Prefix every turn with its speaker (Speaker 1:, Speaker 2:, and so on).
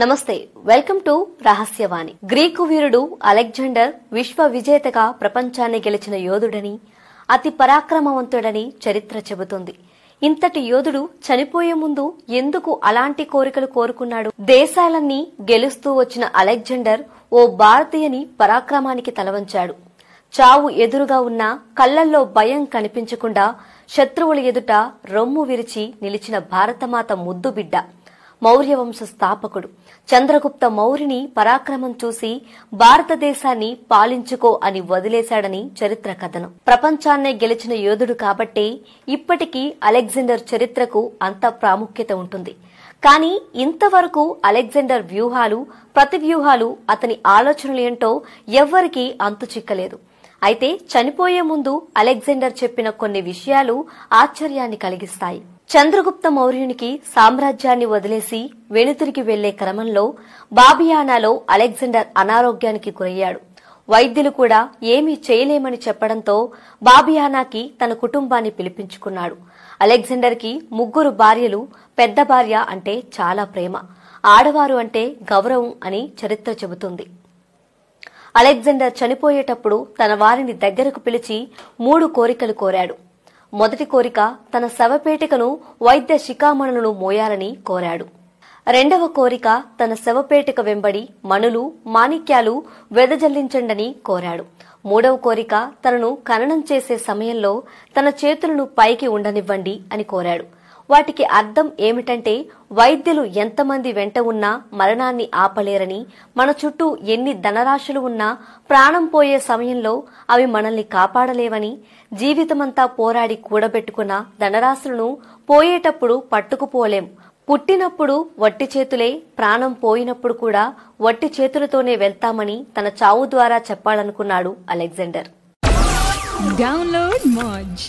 Speaker 1: నమస్తే, welcome to Rahasyavani. Greek వీరుడు Alexander విశ్వ విజేతగా ప్రపంచాన్ని గెలిచిన యోధుడని, అతి పరాక్రమవంతుడని చరిత్ర చెబుతుంది. ఇంతటి యోధుడు చనిపోయే ముందు ఎందుకు అలాంటి కోరికలు కోరుకున్నాడు? దేశాలన్నీ గెలుస్తూ వచ్చిన అలెగ్జాండర్ ఓ భారతీయుని పరాక్రమానికి తలవంచాడు. చావు ఎదురుగా ఉన్న కళ్లల్లో భయం కనిపించకుండా శత్రువుల ఎదుట రొమ్ము విరిచి నిలిచిన భారతమాత ముద్దు బిడ్డ, మౌర్యవంశ స్థాపకుడు చంద్రగుప్త మౌర్యుని పరాక్రమం చూసి భారతదేశాన్ని పాలించుకో అని వదిలేశాడని చరిత్ర కథనం. ప్రపంచాన్నే గెలిచిన యోధుడు కాబట్టే ఇప్పటికీ అలెగ్జాండర్ చరిత్రకు అంత ప్రాముఖ్యత ఉంటుంది. కానీ ఇంతవరకు అలెగ్జాండర్ వ్యూహాలు, ప్రతివ్యూహాలు, అతని ఆలోచనలు ఏంటో ఎవ్వరికీ అంతు చిక్కలేదు. అయితే చనిపోయే ముందు అలెగ్జాండర్ చెప్పిన కొన్ని విషయాలు ఆశ్చర్యాన్ని కలిగిస్తాయి. చంద్రగుప్త మౌర్యునికి సామ్రాజ్యాన్ని వదిలేసి వెనుతిరిగి వెళ్లే క్రమంలో బాబియానాలో అలెగ్జాండర్ అనారోగ్యానికి గురయ్యాడు. వైద్యులు కూడా ఏమీ చేయలేమని చెప్పడంతో బాబియానాకి తన కుటుంబాన్ని పిలిపించుకున్నాడు. అలెగ్జాండర్ కి 3 భార్యలు. పెద్ద భార్య అంటే చాలా ప్రేమ, ఆడవారు అంటే గౌరవం అని చరిత్ర చెబుతుంది. అలెగ్జాండర్ చనిపోయేటప్పుడు తన వారిని దగ్గరకు పిలిచి 3 కోరికలు కోరాడు. మొదటి కోరిక తన శవపేటికను వైద్య శిఖామణులను మోయాలని కోరాడు. రెండవ కోరిక తన శవపేటిక వెంబడి మణులు, మాణిక్యాలు వెదజల్లించండని కోరాడు. మూడవ కోరిక తనను ఖననం చేసే సమయంలో తన చేతులను పైకి ఉండనివ్వండి అని కోరాడు. వాటికి అర్థం ఏమిటంటే, వైద్యులు ఎంతమంది వెంట ఉన్నా మరణాన్ని ఆపలేరని, మన చుట్టూ ఎన్ని ధనరాశులు ఉన్నా ప్రాణం పోయే సమయంలో అవి మనల్ని కాపాడలేవని, జీవితమంతా పోరాడి కూడబెట్టుకున్న ధనరాశులను పోయేటప్పుడు పట్టుకుపోలేం, పుట్టినప్పుడు వట్టి చేతులే, ప్రాణం పోయినప్పుడు కూడా వట్టి చేతులతోనే వెళ్తామని తన చావు ద్వారా చెప్పాలనుకున్నాడు అలెగ్జాండర్.
Speaker 2: డౌన్లోడ్ మోజ్.